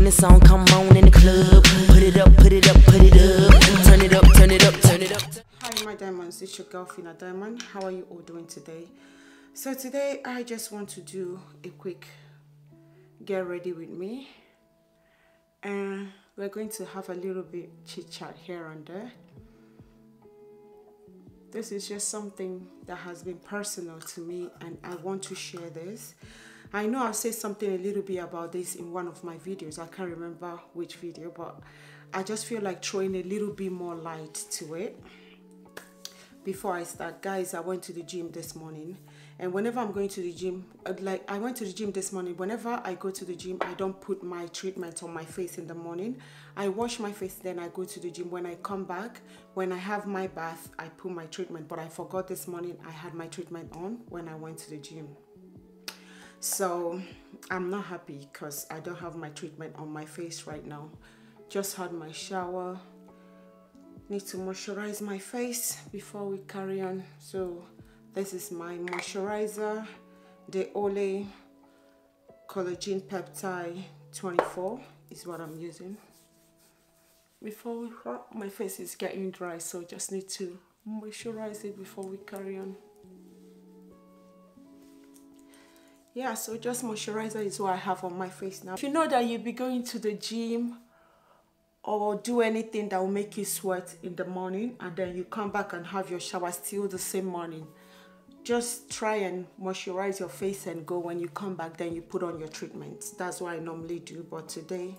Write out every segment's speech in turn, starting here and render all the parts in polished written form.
the song come on in the club. Put it up, put it up, put it up. Turn it up, turn it up, turn it up. Hi my diamonds, it's your girl Fina Diamond. How are you all doing today? So today I just want to do a quick get ready with me, and we're going to have a little bit chit chat here and there. This is just something that has been personal to me and I want to share this. I know I've said something a little bit about this in one of my videos. I can't remember which video, but I just feel like throwing a little bit more light to it. Before I start, guys, I went to the gym this morning, and whenever I'm going to the gym, like I went to the gym this morning, whenever I go to the gym, I don't put my treatment on my face in the morning. I wash my face, then I go to the gym. When I come back, when I have my bath, I put my treatment, but I forgot this morning I had my treatment on when I went to the gym. So I'm not happy because I don't have my treatment on my face right now. Just had my shower. Need to moisturize my face before we carry on. So this is my moisturizer, the Olay Collagen Peptide 24 is what I'm using. Before we start, my face is getting dry, so just need to moisturize it before we carry on. Yeah, so just moisturizer is what I have on my face now. If you know that you'll be going to the gym or do anything that will make you sweat in the morning and then you come back and have your shower still the same morning, just try and moisturize your face and go. When you come back, then you put on your treatment. That's what I normally do, but today,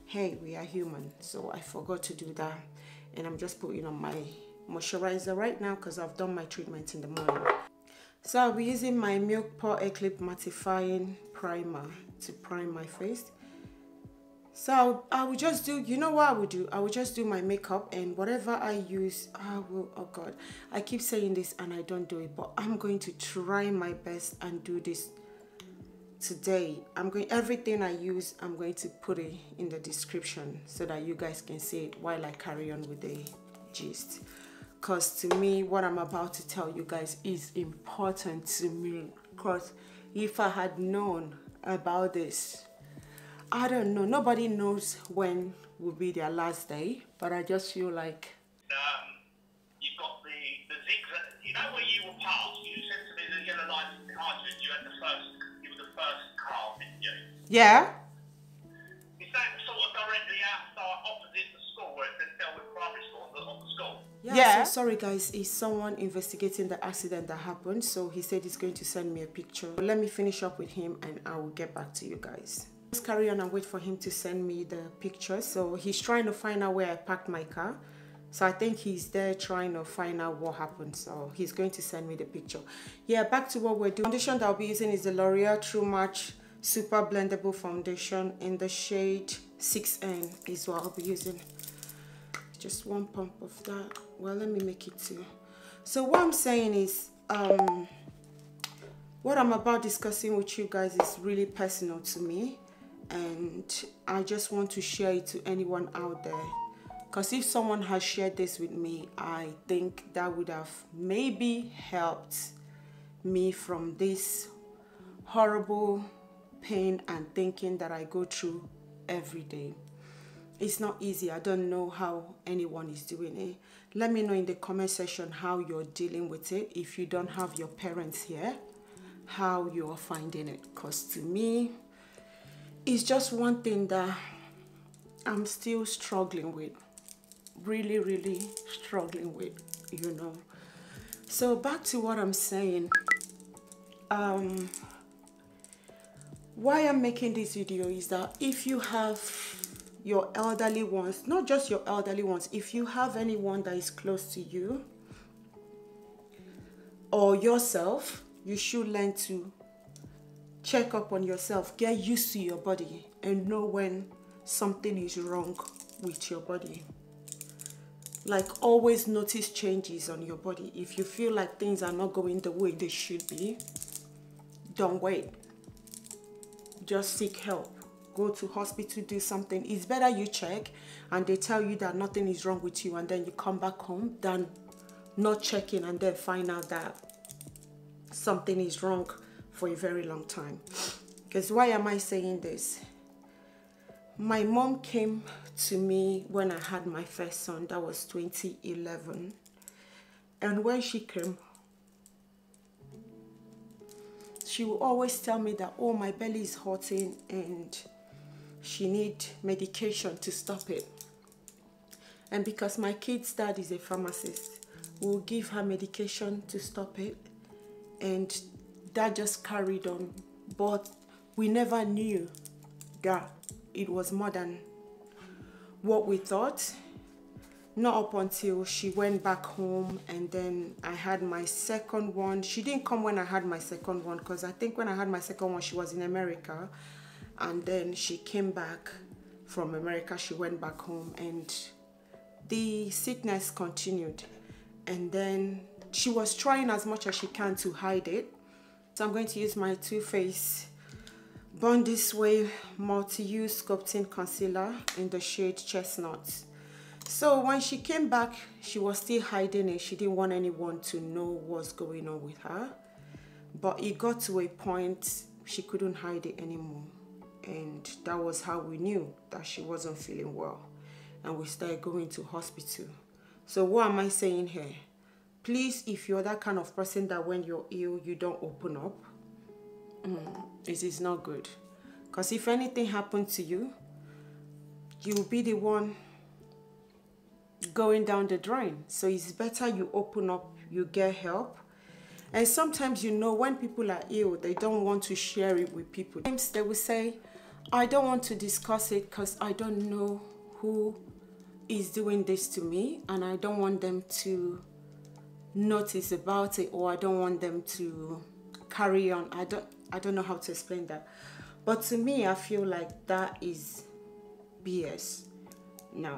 hey, we are human, so I forgot to do that, and I'm just putting on my moisturizer right now because I've done my treatment in the morning. So I'll be using my Milk Pore Eclipse Mattifying Primer to prime my face. So I will just do, you know what I will do? I will just do my makeup, and whatever I use, I will, oh God, I keep saying this and I don't do it, but I'm going to try my best and do this today. Everything I use, I'm going to put it in the description so that you guys can see it while I carry on with the gist. Because to me, what I'm about to tell you guys is important to me, because if I had known about this, I don't know. Nobody knows when will be their last day, but I just feel like you've got the zigzag. You know where you were passed. You said to me the yellow lights in Hydra. You were the first car, didn't you? yeah. Is that sort of directly outside, opposite the school, where it says Delwood Primary School on the school? Yeah. So sorry guys, is someone investigating the accident that happened, so he said he's going to send me a picture. Let me finish up with him and I will get back to you guys. Just carry on and wait for him to send me the picture. So he's trying to find out where I parked my car, so I think he's there trying to find out what happened, so he's going to send me the picture. Yeah, back to what we're doing. The foundation that I'll be using is the L'Oreal True Match Super Blendable Foundation in the shade 6N is what I'll be using. Just one pump of that. Well, let me make it two. So what I'm saying is, what I'm about discussing with you guys is really personal to me, and I just want to share it to anyone out there, because if someone has shared this with me, I think that would have maybe helped me from this horrible pain and thinking that I go through every day. It's not easy. I don't know how anyone is doing it. Let me know in the comment section how you're dealing with it. If you don't have your parents here, how you're finding it, because to me, it's just one thing that I'm still struggling with, really struggling with, you know. So back to what I'm saying. Why I'm making this video is that if you have your elderly ones, not just your elderly ones, if you have anyone that is close to you or yourself, you should learn to check up on yourself, get used to your body, and know when something is wrong with your body. Like, always notice changes on your body. If you feel like things are not going the way they should be, don't wait. Just seek help. Go to hospital, do something. It's better you check and they tell you that nothing is wrong with you and then you come back home than not checking and then find out that something is wrong for a very long time. Because why am I saying this? My mom came to me when I had my first son. That was 2011. And when she came, she would always tell me that, oh, my belly is hurting and she need medication to stop it. And because my kid's dad is a pharmacist, we'll give her medication to stop it. And that just carried on. But we never knew that it was more than what we thought. Not up until she went back home, and then I had my second one. She didn't come when I had my second one, because I think when I had my second one, she was in America. And then she came back from America, she went back home, and the sickness continued. And then she was trying as much as she can to hide it. So I'm going to use my Too Faced Born This Way Multi-Use Sculpting Concealer in the shade Chestnut. So when she came back, she was still hiding it. She didn't want anyone to know what's going on with her. But it got to a point she couldn't hide it anymore. And that was how we knew that she wasn't feeling well. And we started going to hospital. So what am I saying here? Please, if you're that kind of person that when you're ill, you don't open up, it is not good. Because if anything happened to you, you'll be the one going down the drain. So it's better you open up, you get help. And sometimes, you know, when people are ill, they don't want to share it with people. Sometimes they will say, I don't want to discuss it because I don't know who is doing this to me, and I don't want them to notice about it, or I don't want them to carry on. I don't know how to explain that. But to me, I feel like that is BS. Now,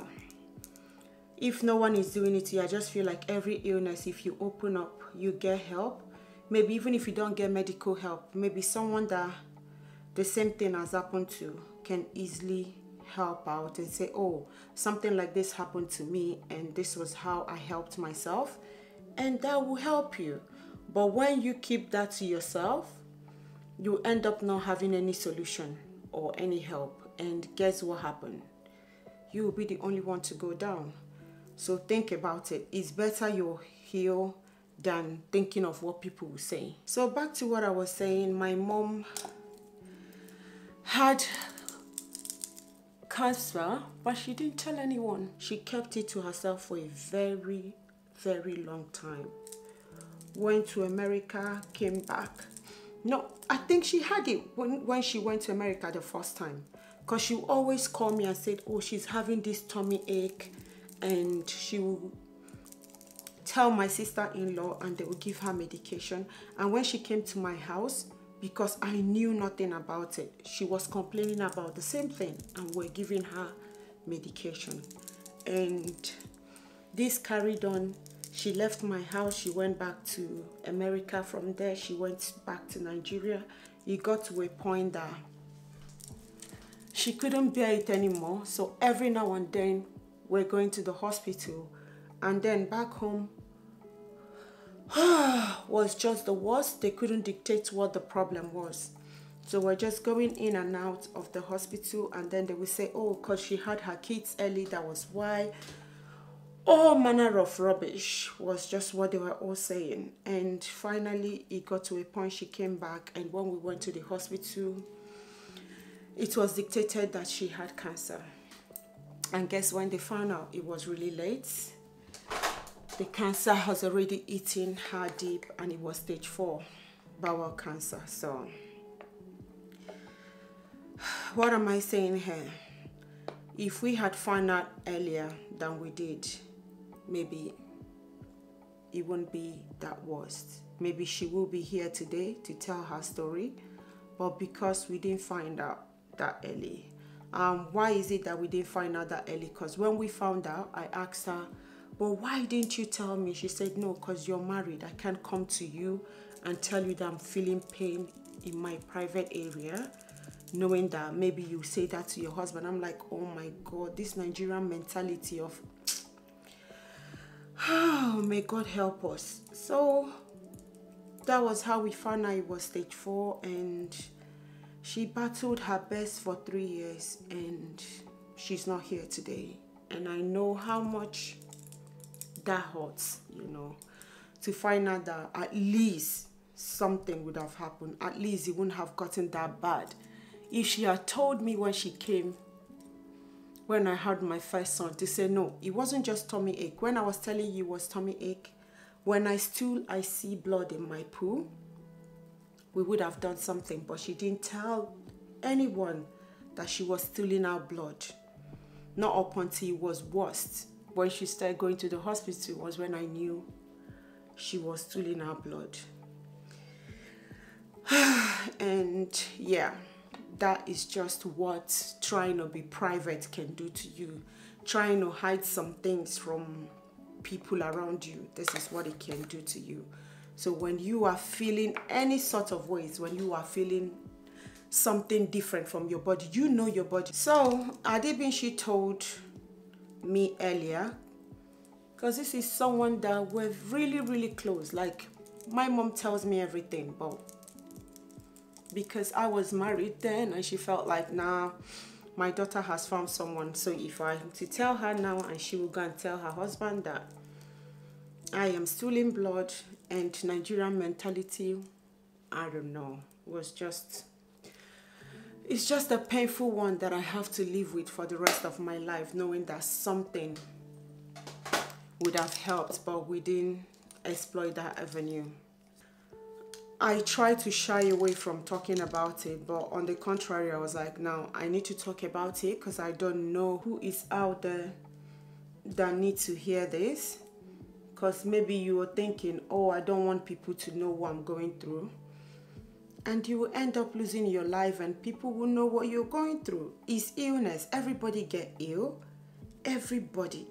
if no one is doing it to you, I just feel like every illness, if you open up, you get help. Maybe even if you don't get medical help, maybe someone that the same thing has happened to can easily help out and say, oh, something like this happened to me and this was how I helped myself, and that will help you. But when you keep that to yourself, you end up not having any solution or any help, and guess what happened? You will be the only one to go down. So think about it. It's better you heal than thinking of what people will say. So back to what I was saying, my mom had cancer, but she didn't tell anyone. She kept it to herself for a very, very long time. Went to America, came back. No, I think she had it when she went to America the first time, because she would always call me and said, oh, she's having this tummy ache, and she will tell my sister-in-law and they will give her medication. And when she came to my house, because I knew nothing about it, she was complaining about the same thing, and we're giving her medication. And this carried on. She left my house, she went back to America. From there, she went back to Nigeria. It got to a point that she couldn't bear it anymore. So every now and then, we're going to the hospital. And then back home was just the worst. They couldn't dictate what the problem was. So we're just going in and out of the hospital. And then they will say, oh, because she had her kids early, that was why. All manner of rubbish was just what they were all saying. And finally, it got to a point she came back. And when we went to the hospital, it was dictated that she had cancer. And guess when they found out, it was really late. The cancer has already eaten her deep, and it was stage 4 bowel cancer. So what am I saying here? If we had found out earlier than we did, maybe it won't be that worst. Maybe she will be here today to tell her story, but because we didn't find out that early. Why is it that we didn't find out that early? Because when we found out, I asked her, but why didn't you tell me? She said, no, because you're married. I can't come to you and tell you that I'm feeling pain in my private area, knowing that maybe you say that to your husband. I'm like, oh my God, this Nigerian mentality of, oh, may God help us. So that was how we found out it was stage 4, and She battled her best for 3 years and she's not here today. And I know how much that hurts, you know, to find out that at least something would have happened. At least it wouldn't have gotten that bad. If she had told me when she came, when I had my first son, to say, no, it wasn't just tummy ache. When I was telling you it was tummy ache, when I stool, I see blood in my poo, we would have done something. But she didn't tell anyone that she was stooling out blood. Not up until it was worse. When she started going to the hospital was when I knew she was stooling out blood. And yeah, that is just what trying to be private can do to you. Trying to hide some things from people around you, this is what it can do to you. So when you are feeling any sort of ways, when you are feeling something different from your body, you know your body. So she told me earlier, because this is someone that we're really, really close. Like, my mom tells me everything, but because I was married then and she felt like, nah, my daughter has found someone. So if I to tell her now, and she will go and tell her husband that I am stooling blood, and Nigerian mentality, I don't know, was just, it's just a painful one that I have to live with for the rest of my life, knowing that something would have helped, but we didn't exploit that avenue. I tried to shy away from talking about it, but on the contrary, I was like, no, I need to talk about it because I don't know who is out there that needs to hear this. Because maybe you were thinking, oh, I don't want people to know what I'm going through. And you will end up losing your life and people will know what you're going through. It's illness. Everybody get ill. Everybody.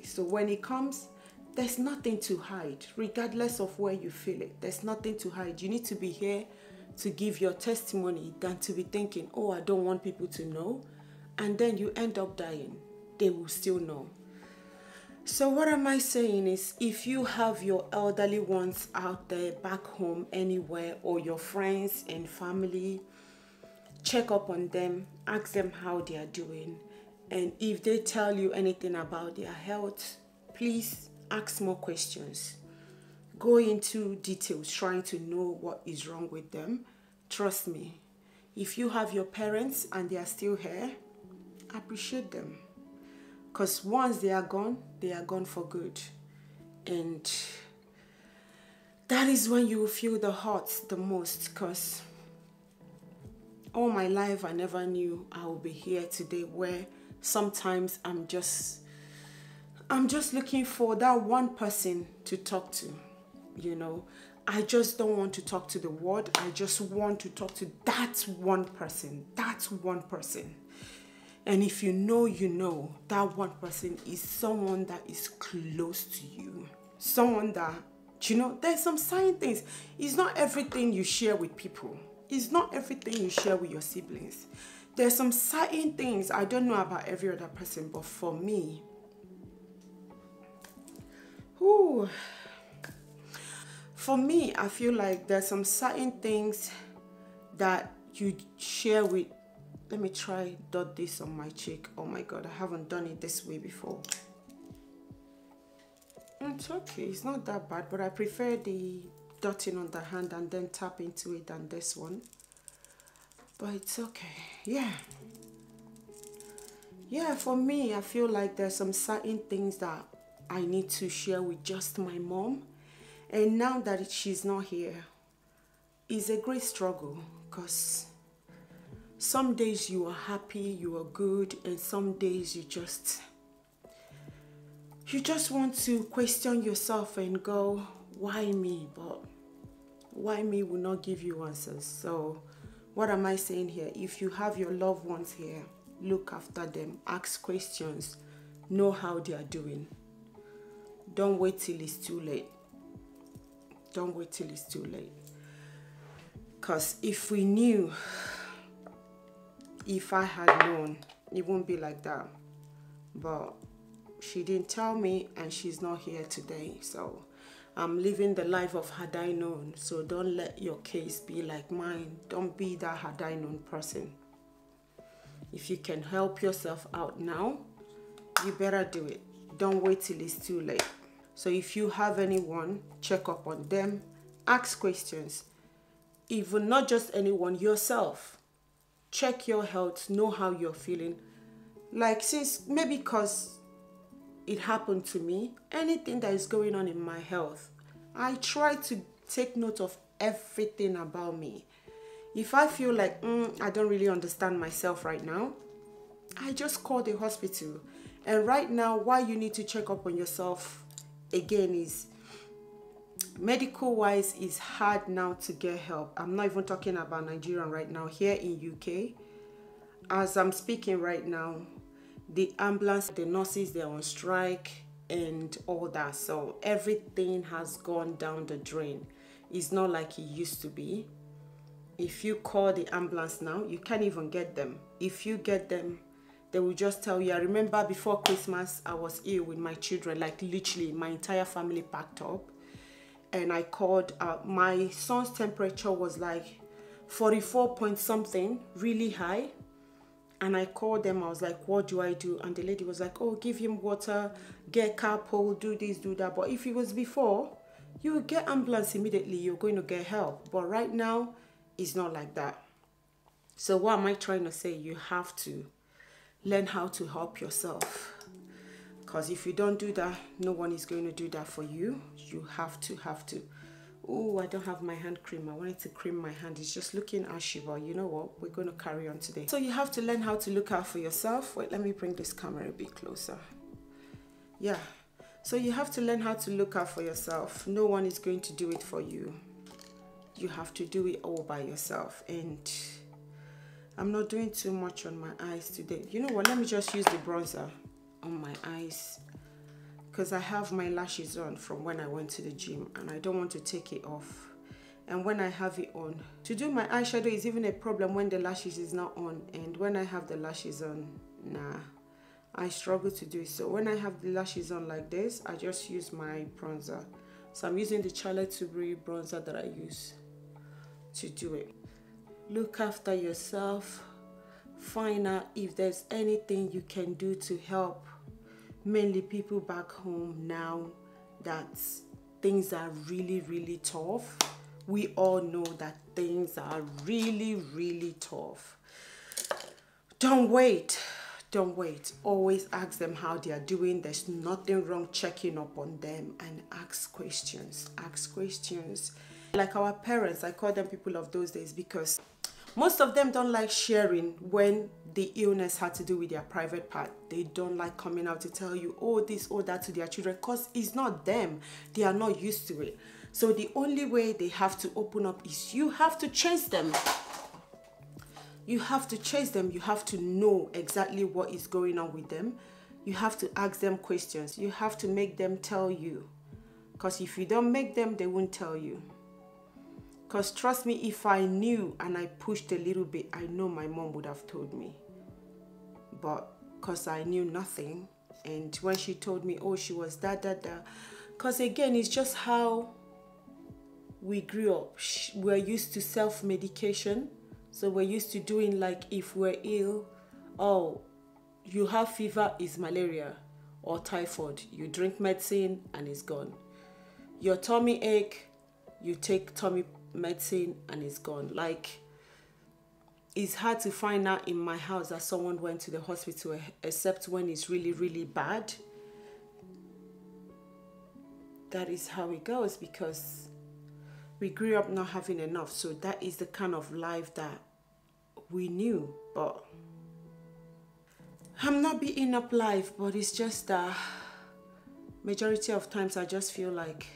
So when it comes, there's nothing to hide. Regardless of where you feel it, there's nothing to hide. You need to be here to give your testimony than to be thinking, oh, I don't want people to know. And then you end up dying. They will still know. So what am I saying is, if you have your elderly ones out there back home anywhere, or your friends and family, check up on them, ask them how they are doing. And if they tell you anything about their health, please ask more questions. Go into details trying to know what is wrong with them. Trust me, if you have your parents and they are still here, appreciate them. Because once they are gone for good. And that is when you will feel the hurt the most. Because all my life, I never knew I would be here today, where sometimes I'm just looking for that one person to talk to, you know. I just don't want to talk to the world. I just want to talk to that one person. And if you know, you know, that one person is someone that is close to you. Someone that, you know, there's some certain things. It's not everything you share with people. It's not everything you share with your siblings. There's some certain things, I don't know about every other person, but for me, I feel like there's some certain things that you share with. Let me try dot this on my cheek. Oh my God, I haven't done it this way before. It's okay, it's not that bad, but I prefer the dotting on the hand and then tap into it than this one. But it's okay, yeah. Yeah, for me, I feel like there's some certain things that I need to share with just my mom. And now that she's not here, it's a great struggle, because some days you are happy, you are good, and some days you just want to question yourself and go, why me? But why me will not give you answers. So what am I saying here? If you have your loved ones here, look after them, ask questions, know how they are doing. Don't wait till it's too late. Don't wait till it's too late. Because if we knew, if I had known, it won't be like that. But she didn't tell me, and she's not here today. So I'm living the life of had I known. So don't let your case be like mine. Don't be that had I known person. If you can help yourself out now, you better do it. Don't wait till it's too late. So if you have anyone, check up on them, ask questions. Even not just anyone, yourself. Check your health, know how you're feeling. Like, since maybe because it happened to me, anything that is going on in my health, I try to take note of everything about me. If I feel like I don't really understand myself right now, I just call the hospital. And right now, why you need to check up on yourself again is, medical wise, it's hard now to get help. I'm not even talking about Nigeria right now. Here in UK, as I'm speaking right now, the ambulance, the nurses, they're on strike and all that. So everything has gone down the drain. It's not like it used to be. If you call the ambulance now, you can't even get them. If you get them, they will just tell you. I remember before Christmas, I was ill with my children, like literally my entire family packed up. And I called, my son's temperature was like 44 point something, really high. And I called them, I was like, what do I do? And the lady was like, oh, give him water, get carpool, do this, do that. But if it was before, you would get ambulance immediately, you're going to get help. But right now, it's not like that. So what am I trying to say? You have to learn how to help yourself. Because if you don't do that, no one is going to do that for you. You have to. Oh, I don't have my hand cream. I wanted to cream my hand. It's just looking ashy, but you know what? We're going to carry on today. So you have to learn how to look out for yourself. Wait, let me bring this camera a bit closer. Yeah. So you have to learn how to look out for yourself. No one is going to do it for you. You have to do it all by yourself. And I'm not doing too much on my eyes today. You know what? Let me just use the bronzer on my eyes, because I have my lashes on from when I went to the gym and I don't want to take it off. And when I have it on, to do my eyeshadow is even a problem when the lashes is not on. And when I have the lashes on, nah, I struggle to do it. So when I have the lashes on like this, I just use my bronzer. So I'm using the Charlotte Tilbury bronzer that I use to do it. Look after yourself. Find out if there's anything you can do to help mainly people back home now that things are really, really tough. We all know that things are really, really tough. Don't wait. Don't wait. Always ask them how they are doing. There's nothing wrong checking up on them, and ask questions. Ask questions. Like our parents, I call them people of those days, because most of them don't like sharing when the illness had to do with their private part. They don't like coming out to tell you, oh, this or that to their children, because it's not them. They are not used to it. So the only way they have to open up is you have to chase them. You have to chase them. You have to know exactly what is going on with them. You have to ask them questions. You have to make them tell you. Because if you don't make them, they won't tell you. Because trust me, if I knew and I pushed a little bit, I know my mom would have told me. But because I knew nothing, and when she told me, oh, she was da. Because again, it's just how we grew up. We're used to self-medication. So we're used to doing, like, if we're ill, oh, you have fever, it's malaria or typhoid. You drink medicine and it's gone. Your tummy ache, you take tummy medicine and it's gone. Like, it's hard to find out in my house that someone went to the hospital, except when it's really, really bad. That is how it goes, because we grew up not having enough. So that is the kind of life that we knew. But I'm not beating up life, but it's just that majority of times I just feel like,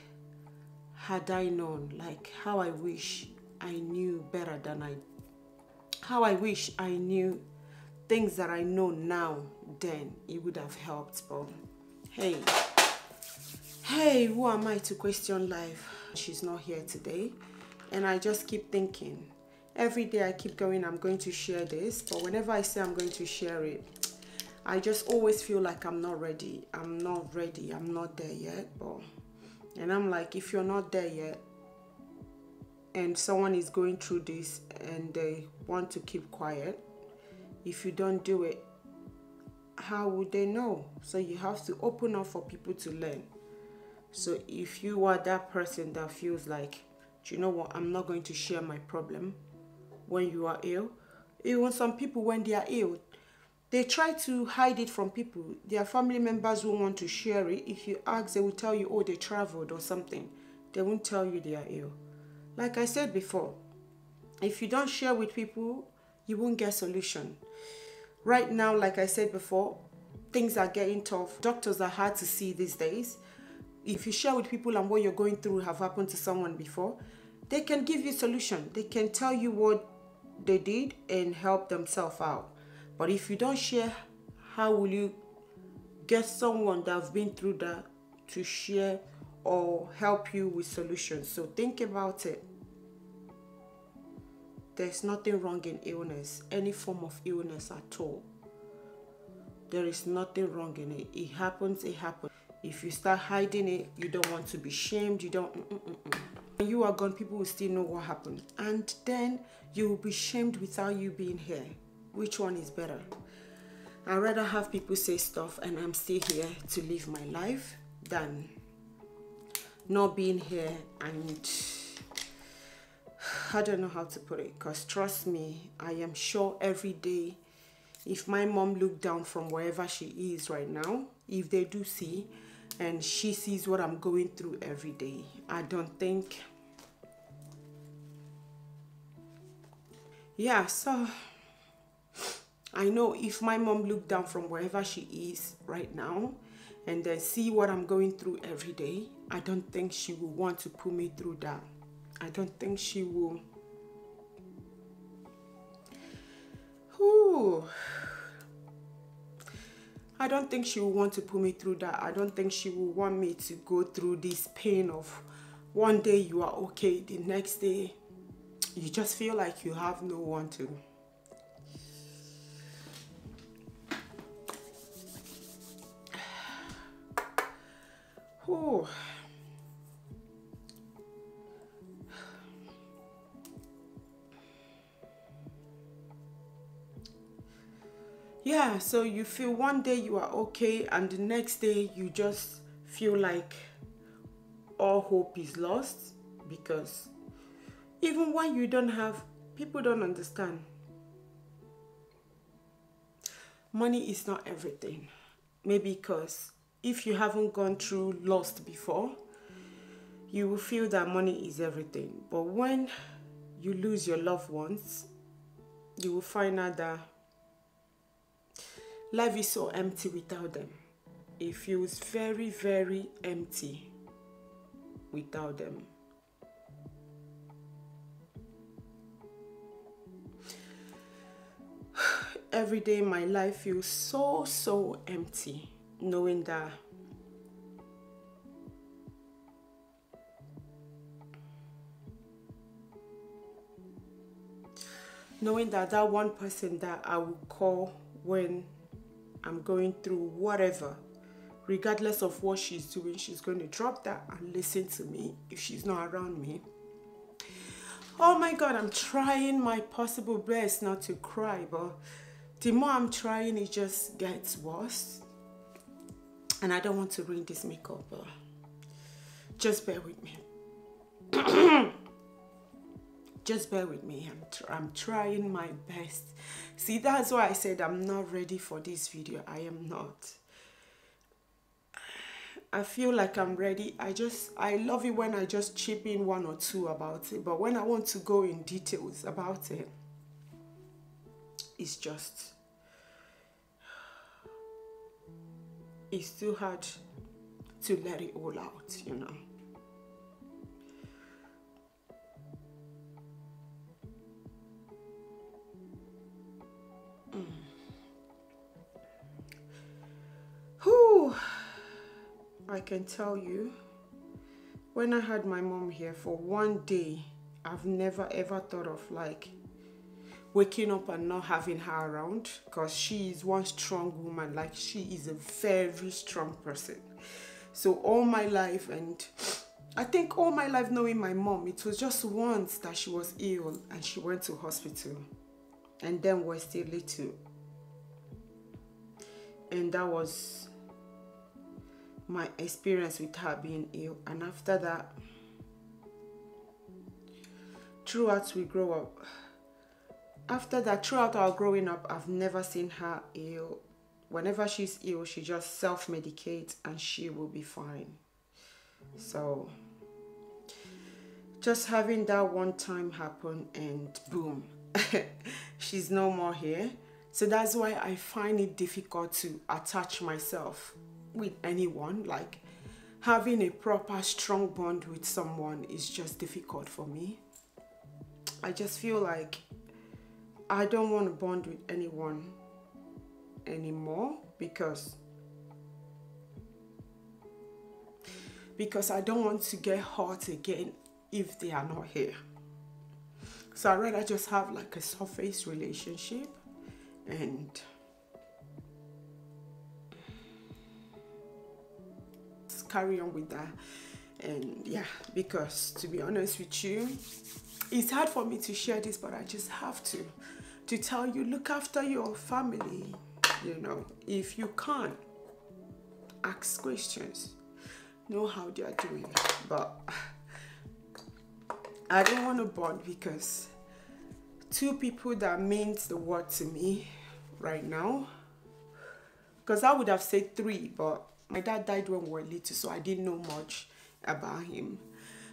had I known, like how I wish I knew better than how I wish I knew things that I know now, then it would have helped. But hey, who am I to question life? She's not here today. And I just keep thinking, every day I keep going, I'm going to share this. But whenever I say I'm going to share it, I just always feel like I'm not ready. I'm not ready. I'm not there yet. But And I'm like, if you're not there yet, and someone is going through this and they want to keep quiet, if you don't do it, how would they know? So you have to open up for people to learn. So if you are that person that feels like, do you know what, I'm not going to share my problem when you are ill. Even some people, when they are ill, they try to hide it from people. Their family members won't want to share it. If you ask, they will tell you, oh, they traveled or something. They won't tell you they are ill. Like I said before, if you don't share with people, you won't get solution. Right now, like I said before, things are getting tough. Doctors are hard to see these days. If you share with people and what you're going through have happened to someone before, they can give you solution. They can tell you what they did and help themselves out. But if you don't share, how will you get someone that's been through that to share or help you with solutions? So think about it. There's nothing wrong in illness, any form of illness at all. There is nothing wrong in it. It happens, it happens. If you start hiding it, you don't want to be shamed, you don't... When you are gone, people will still know what happened. And then you will be shamed without you being here. Which one is better? I'd rather have people say stuff and I'm still here to live my life than not being here and... I don't know how to put it, because trust me, I am sure every day, if my mom looked down from wherever she is right now, if they do see, and she sees what I'm going through every day, I don't think... Yeah, so I know if my mom looked down from wherever she is right now and then see what I'm going through every day, I don't think she will want to put me through that. I don't think she will. Ooh. I don't think she will want to put me through that. I don't think she will want me to go through this pain of one day you are okay, the next day you just feel like you have no one to. Ooh. Yeah, so you feel one day you are okay and the next day you just feel like all hope is lost, because even when you don't have, people don't understand. Money is not everything. Maybe because if you haven't gone through loss before, you will feel that money is everything. But when you lose your loved ones, you will find out that life is so empty without them. It feels very, very empty without them. Every day my life feels so empty, knowing that that one person that I will call when I'm going through whatever, regardless of what she's doing, she's going to drop that and listen to me if she's not around me. Oh my God, I'm trying my possible best not to cry, but the more I'm trying, it just gets worse. And I don't want to ruin this makeup, but just bear with me. Just bear with me. I'm trying my best. See, that's why I said I'm not ready for this video. I am not. I feel like I'm ready. I love it when I just chip in one or two about it. But when I want to go in details about it, it's too hard to let it all out, you know. Whew. I can tell you, when I had my mom here for one day, I've never ever thought of like waking up and not having her around, because she is one strong woman. Like, she is a very strong person. So all my life, and I think all my life knowing my mom, it was just once that she was ill and she went to hospital. And then we're still little. And that was my experience with her being ill. And after that, throughout we grow up, after that, throughout our growing up, I've never seen her ill. Whenever she's ill, she just self-medicates and she will be fine. So just having that one time happen and boom, she's no more here. So that's why I find it difficult to attach myself with anyone. Like having a proper strong bond with someone is just difficult for me. I just feel like I don't want to bond with anyone anymore because I don't want to get hurt again if they are not here. So I'd rather just have like a surface relationship and carry on with that. And yeah, because to be honest with you, it's hard for me to share this, but I just have to tell you, look after your family. You know, if you can't, ask questions, know how they are doing. But I don't want to bond because two people that means the world to me right now, because I would have said three, but my dad died when we were little, so I didn't know much about him.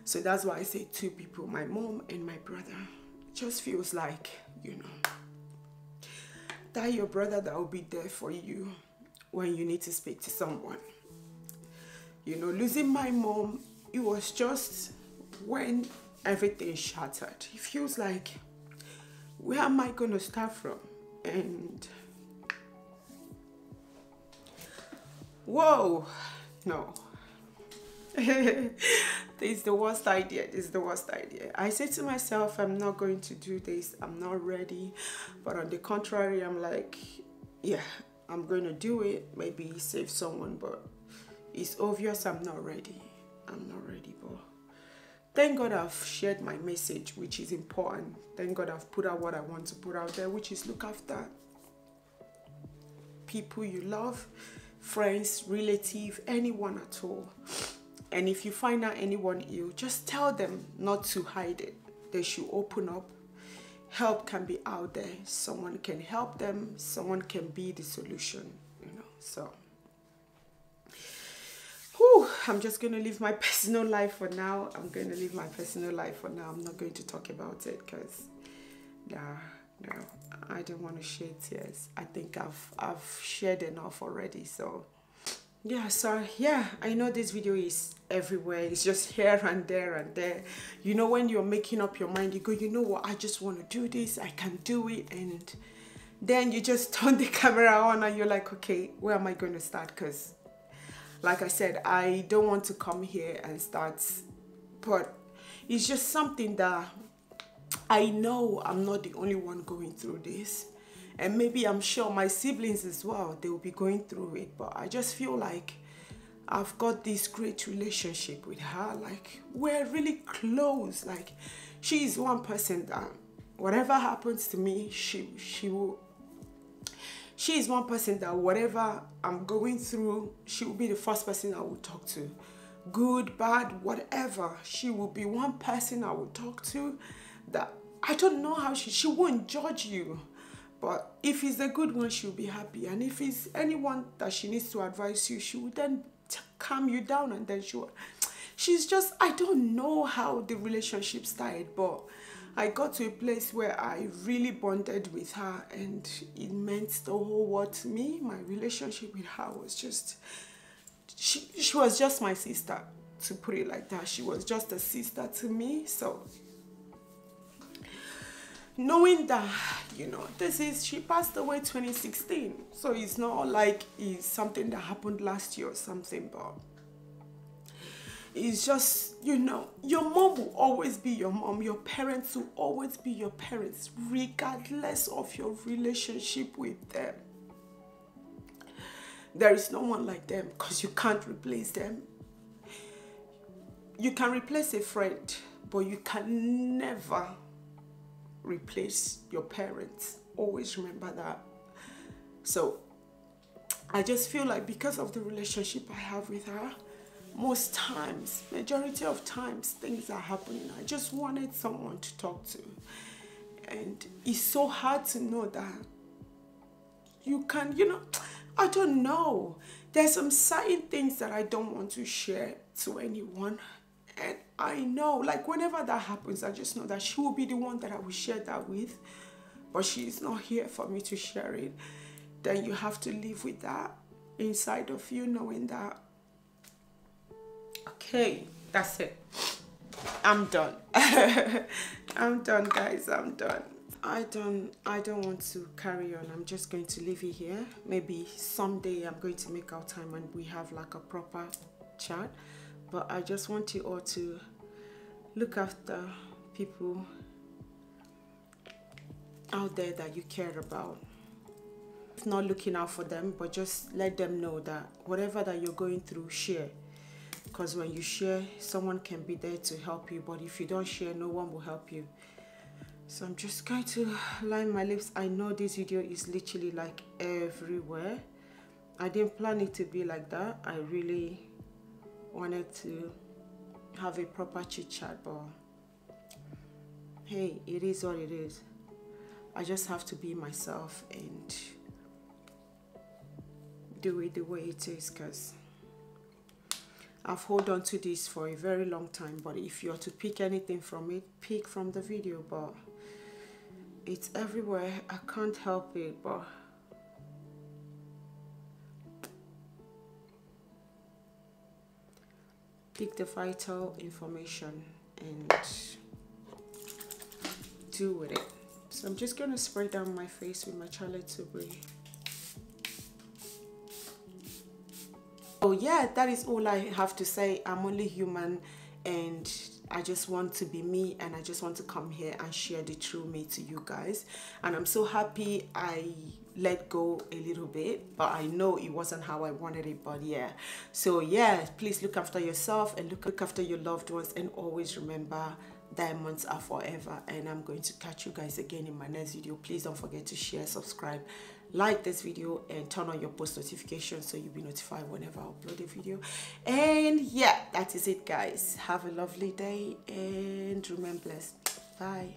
So that's why I say two people, my mom and my brother. It just feels like, you know, that your brother that will be there for you when you need to speak to someone. You know, losing my mom, it was just when everything shattered. It feels like, where am I going to start from? And whoa, no. This is the worst idea. This is the worst idea. I say to myself, I'm not going to do this. I'm not ready. But on the contrary, I'm like, yeah, I'm going to do it. Maybe save someone, but it's obvious I'm not ready. I'm not ready, but thank God I've shared my message, which is important. Thank God I've put out what I want to put out there, which is look after people you love, friends, relatives, anyone at all. And if you find out anyone ill, just tell them not to hide it. They should open up. Help can be out there. Someone can help them. Someone can be the solution, you know. So, whew, I'm just going to live my personal life for now. I'm going to live my personal life for now. I'm not going to talk about it because, no, I don't want to shed tears. I think I've shared enough already, so... yeah, so yeah, I know this video is everywhere. It's just here and there and there. You know, when you're making up your mind, you go, you know what, I just want to do this, I can do it. And then you just turn the camera on and you're like, okay, where am I going to start? Because like I said, I don't want to come here and start, but it's just something that I know I'm not the only one going through this. And maybe I'm sure my siblings as well, they will be going through it. But I just feel like I've got this great relationship with her. Like, we're really close. Like, she is one person that whatever happens to me, she is one person that whatever I'm going through, she will be the first person I will talk to. Good, bad, whatever. She will be one person I will talk to that I don't know how she won't judge you. But if it's a good one, she'll be happy. And if it's anyone that she needs to advise you, she will then calm you down. And then she's just, I don't know how the relationship started, but I got to a place where I really bonded with her and it meant the whole world to me. My relationship with her was just, she was just my sister, to put it like that. She was just a sister to me. So knowing that, you know, she passed away 2016. So it's not like it's something that happened last year or something, but it's just, you know, your mom will always be your mom. Your parents will always be your parents, regardless of your relationship with them. There is no one like them because you can't replace them. you can replace a friend, but you can never replace your parents. Always remember that. So I just feel like because of the relationship I have with her, most times, majority of times, things are happening. I just wanted someone to talk to. And it's so hard to know that you can, you know, I don't know. There's some certain things that I don't want to share to anyone. And I know, like, whenever that happens, I just know that she will be the one that I will share that with. But she's not here for me to share it. Then you have to live with that inside of you, knowing that, okay, that's it. I'm done. I'm done, guys. I'm done. I don't want to carry on. I'm just going to leave it here. Maybe someday I'm going to make our time and we have like a proper chat. But I just want you all to look after people out there that you care about. Not looking out for them, but just let them know that whatever that you're going through, share. Because when you share, someone can be there to help you, but if you don't share, no one will help you. So I'm just going to line my lips. I know this video is literally like everywhere. I didn't plan it to be like that. I really wanted to have a proper chit chat, but hey, it is what it is. I just have to be myself and do it the way it is, because I've held on to this for a very long time. But if you're to pick anything from it, pick from the video. But it's everywhere. I can't help it. But pick the vital information and do with it. So I'm just going to spray down my face with my Charlotte Tilbury. Oh yeah, that is all I have to say. I'm only human and I just want to be me, and I just want to come here and share the true me to you guys. And I'm so happy I let go a little bit, but I know it wasn't how I wanted it. But yeah, so yeah, please look after yourself and look after your loved ones, and always remember, diamonds are forever. And I'm going to catch you guys again in my next video. Please don't forget to share, subscribe, like this video, and turn on your post notifications so you'll be notified whenever I upload a video. And yeah, that is it, guys. Have a lovely day and remain blessed. Bye.